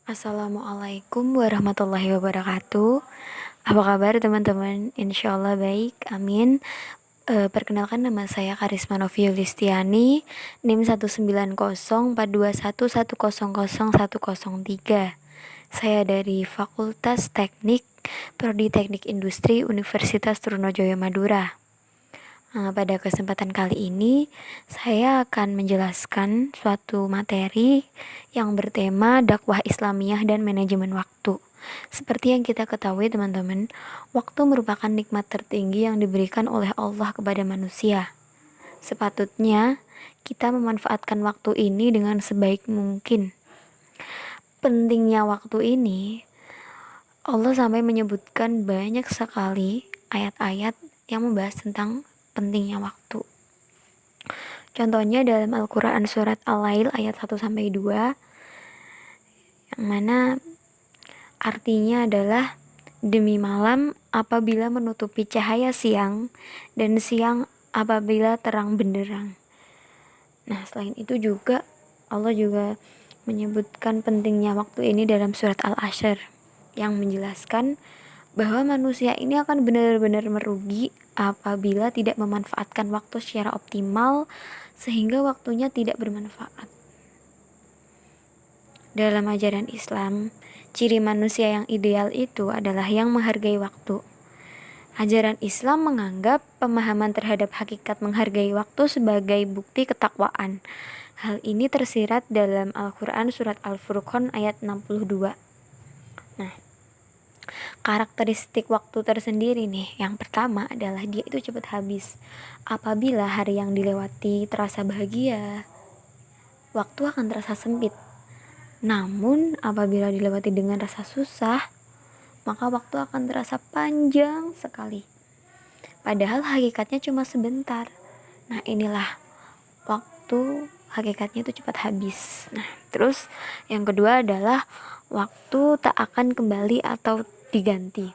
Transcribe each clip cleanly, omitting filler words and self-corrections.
Assalamualaikum warahmatullahi wabarakatuh. Apa kabar teman-teman? Insya Allah baik, amin. Perkenalkan nama saya Karisma Novi Yulistiani, NIM 190421100100103. Saya dari Fakultas Teknik, Prodi Teknik Industri Universitas Trunojoyo Madura. Pada kesempatan kali ini, saya akan menjelaskan suatu materi yang bertema dakwah Islamiyah dan manajemen waktu. Seperti yang kita ketahui teman-teman, waktu merupakan nikmat tertinggi yang diberikan oleh Allah kepada manusia. Sepatutnya kita memanfaatkan waktu ini dengan sebaik mungkin. Pentingnya waktu ini, Allah sampai menyebutkan banyak sekali ayat-ayat yang membahas tentang pentingnya waktu. Contohnya dalam Al-Quran surat Al-Lail ayat 1-2, yang mana artinya adalah demi malam apabila menutupi cahaya siang dan siang apabila terang benderang. Nah, selain itu juga Allah juga menyebutkan pentingnya waktu ini dalam surat Al-Ashr yang menjelaskan bahwa manusia ini akan benar-benar merugi apabila tidak memanfaatkan waktu secara optimal sehingga waktunya tidak bermanfaat. Dalam ajaran Islam, ciri manusia yang ideal itu adalah yang menghargai waktu. Ajaran Islam menganggap pemahaman terhadap hakikat menghargai waktu sebagai bukti ketakwaan. Hal ini tersirat dalam Al-Quran surat Al-Furqan ayat 62. Nah, karakteristik waktu tersendiri nih, yang pertama adalah dia itu cepat habis. Apabila hari yang dilewati terasa bahagia, waktu akan terasa sempit. Namun apabila dilewati dengan rasa susah, maka waktu akan terasa panjang sekali. Padahal hakikatnya cuma sebentar. Nah, inilah waktu hakikatnya itu cepat habis. Nah, terus yang kedua adalah waktu tak akan kembali atau diganti.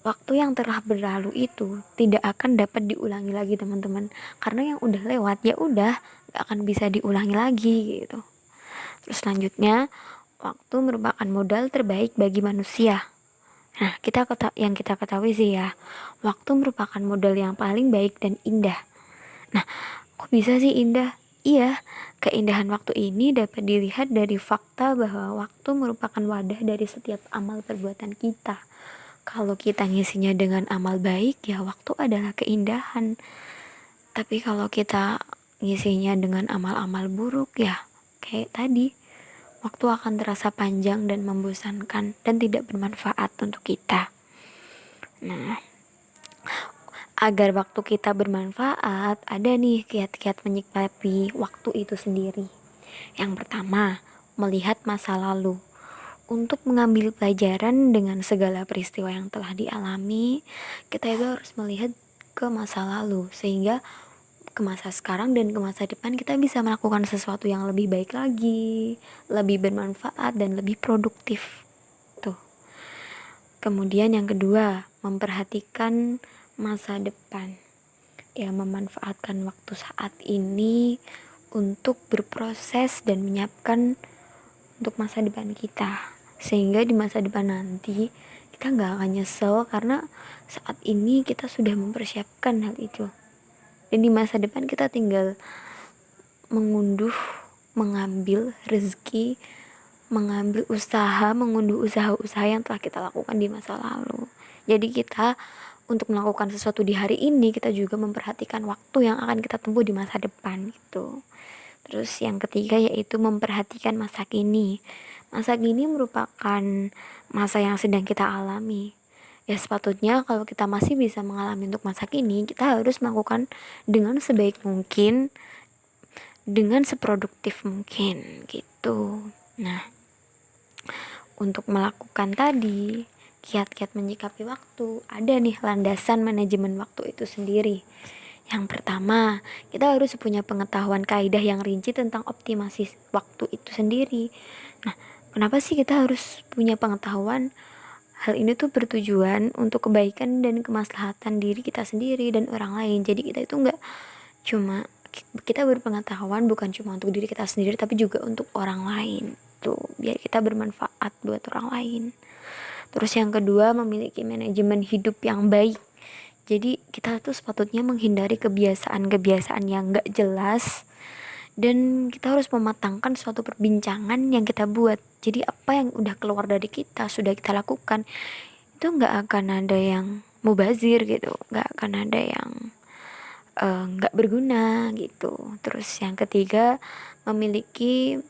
Waktu yang telah berlalu itu tidak akan dapat diulangi lagi teman-teman, karena yang udah lewat ya udah gak akan bisa diulangi lagi gitu. Terus selanjutnya, waktu merupakan modal terbaik bagi manusia. Nah, yang kita ketahui sih ya, waktu merupakan modal yang paling baik dan indah. Nah, kok bisa sih indah? Iya, keindahan waktu ini dapat dilihat dari fakta bahwa waktu merupakan wadah dari setiap amal perbuatan kita. Kalau kita ngisinya dengan amal baik, ya waktu adalah keindahan. Tapi kalau kita ngisinya dengan amal-amal buruk, ya kayak tadi, waktu akan terasa panjang dan membosankan dan tidak bermanfaat untuk kita. Nah, agar waktu kita bermanfaat, ada nih kiat-kiat menyikapi waktu itu sendiri. Yang pertama, melihat masa lalu. Untuk mengambil pelajaran dengan segala peristiwa yang telah dialami, kita itu harus melihat ke masa lalu, sehingga ke masa sekarang dan ke masa depan kita bisa melakukan sesuatu yang lebih baik lagi, lebih bermanfaat dan lebih produktif. Tuh. Kemudian yang kedua, memperhatikan masa depan. Ya, memanfaatkan waktu saat ini untuk berproses dan menyiapkan untuk masa depan kita, sehingga di masa depan nanti kita gak akan nyesel karena saat ini kita sudah mempersiapkan hal itu. Dan di masa depan kita tinggal mengambil rezeki, mengambil usaha, mengunduh usaha-usaha yang telah kita lakukan di masa lalu. Jadi kita untuk melakukan sesuatu di hari ini, kita juga memperhatikan waktu yang akan kita tempuh di masa depan gitu. Terus yang ketiga yaitu memperhatikan masa kini. Masa kini merupakan masa yang sedang kita alami. Ya sepatutnya kalau kita masih bisa mengalami untuk masa kini, kita harus melakukan dengan sebaik mungkin, dengan seproduktif mungkin gitu. Nah, untuk melakukan tadi kiat-kiat menyikapi waktu, ada nih landasan manajemen waktu itu sendiri. Yang pertama, kita harus punya pengetahuan kaidah yang rinci tentang optimasi waktu itu sendiri. Nah, kenapa sih kita harus punya pengetahuan? Hal ini tuh bertujuan untuk kebaikan dan kemaslahatan diri kita sendiri dan orang lain. Jadi kita itu kita berpengetahuan bukan cuma untuk diri kita sendiri, tapi juga untuk orang lain gitu, biar kita bermanfaat buat orang lain. Terus yang kedua, memiliki manajemen hidup yang baik. Jadi kita tuh sepatutnya menghindari kebiasaan-kebiasaan yang gak jelas, dan kita harus mematangkan suatu perbincangan yang kita buat. Jadi apa yang udah keluar dari kita, sudah kita lakukan, itu gak akan ada yang mubazir gitu, gak akan ada yang gak berguna gitu. Terus yang ketiga, memiliki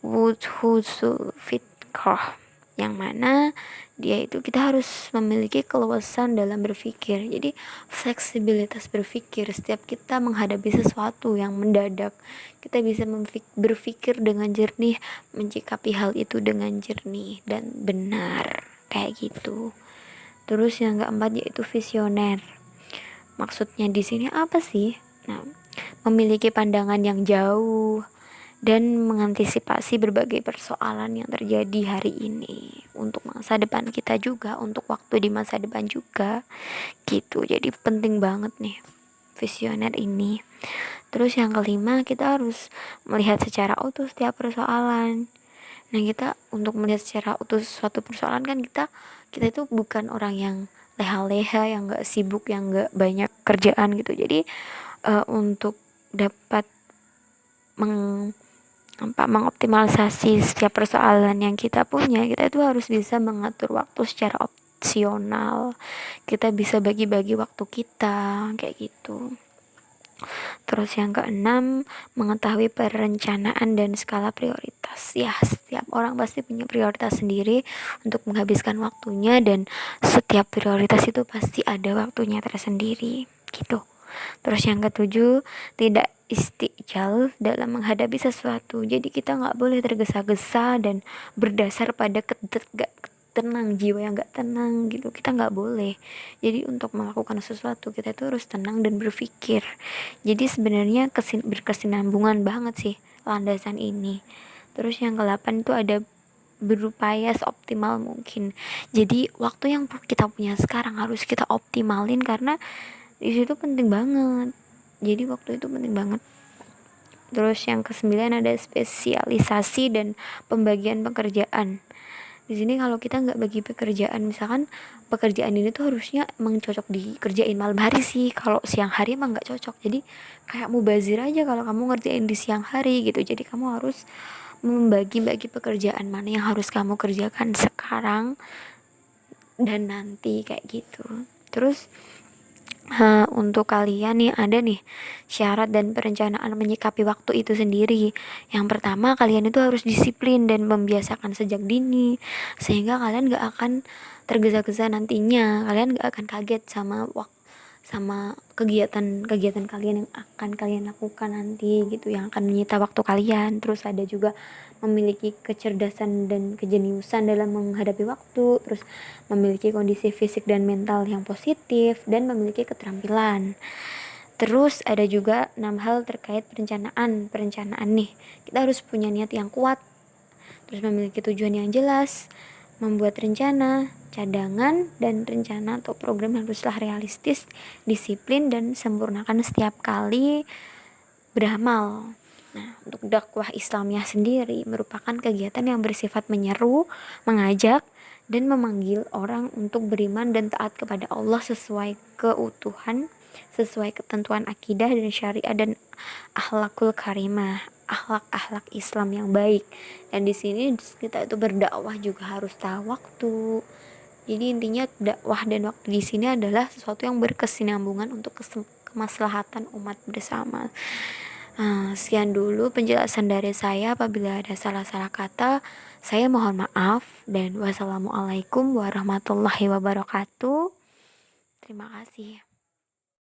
wudhusul fitrah, yang mana dia itu kita harus memiliki keluasan dalam berpikir. Jadi fleksibilitas berpikir, setiap kita menghadapi sesuatu yang mendadak, kita bisa berpikir dengan jernih, mencikapi hal itu dengan jernih dan benar, kayak gitu. Terus yang keempat yaitu visioner. Maksudnya di sini apa sih? Nah, memiliki pandangan yang jauh dan mengantisipasi berbagai persoalan yang terjadi hari ini untuk masa depan kita juga, untuk waktu di masa depan juga gitu. Jadi penting banget nih visioner ini. Terus yang kelima, kita harus melihat secara utuh setiap persoalan. Nah, kita untuk melihat secara utuh suatu persoalan kan kita itu bukan orang yang leha-leha, yang gak sibuk, yang gak banyak kerjaan gitu. Jadi untuk dapat mengoptimalisasi setiap persoalan yang kita punya, kita itu harus bisa mengatur waktu secara opsional. Kita bisa bagi-bagi waktu kita kayak gitu. Terus yang keenam, mengetahui perencanaan dan skala prioritas. Ya, setiap orang pasti punya prioritas sendiri untuk menghabiskan waktunya, dan setiap prioritas itu pasti ada waktunya tersendiri gitu. Terus yang ketujuh, tidak istiqjal dalam menghadapi sesuatu. Jadi kita nggak boleh tergesa-gesa dan berdasar pada tenang, jiwa yang nggak tenang gitu, kita nggak boleh. Jadi untuk melakukan sesuatu kita itu harus tenang dan berpikir. Jadi sebenarnya berkesinambungan banget sih landasan ini. Terus yang ke-8 itu ada berupaya seoptimal mungkin. Jadi waktu yang kita punya sekarang harus kita optimalin, karena di situ penting banget. Jadi waktu itu penting banget. Terus yang ke-9 ada spesialisasi dan pembagian pekerjaan. Di sini kalau kita nggak bagi pekerjaan, misalkan pekerjaan ini tuh harusnya emang cocok dikerjain malam hari sih, kalau siang hari emang nggak cocok. Jadi kayak mubazir aja kalau kamu ngerjain di siang hari gitu. Jadi kamu harus membagi-bagi pekerjaan mana yang harus kamu kerjakan sekarang dan nanti kayak gitu. Terus untuk kalian nih ada nih syarat dan perencanaan menyikapi waktu itu sendiri. Yang pertama, kalian itu harus disiplin dan membiasakan sejak dini, sehingga kalian gak akan tergesa-gesa nantinya. Kalian gak akan kaget sama kegiatan-kegiatan kalian yang akan kalian lakukan nanti gitu, yang akan menyita waktu kalian. Terus ada juga memiliki kecerdasan dan kejeniusan dalam menghadapi waktu, terus memiliki kondisi fisik dan mental yang positif, dan memiliki keterampilan. Terus ada juga 6 hal terkait perencanaan nih. Kita harus punya niat yang kuat, terus memiliki tujuan yang jelas, membuat rencana, cadangan, dan rencana atau program haruslah realistis, disiplin, dan sempurnakan setiap kali beramal. Nah, untuk dakwah Islamiyah sendiri merupakan kegiatan yang bersifat menyeru, mengajak, dan memanggil orang untuk beriman dan taat kepada Allah sesuai keutuhan, sesuai ketentuan akidah dan syariat dan akhlakul karimah, akhlak-akhlak Islam yang baik. Dan di sini kita itu berdakwah juga harus tahu waktu. Jadi intinya dakwah dan waktu di sini adalah sesuatu yang berkesinambungan untuk kemaslahatan umat bersama. Sekian dulu penjelasan dari saya. Apabila ada salah-salah kata, saya mohon maaf, dan wassalamualaikum warahmatullahi wabarakatuh. Terima kasih.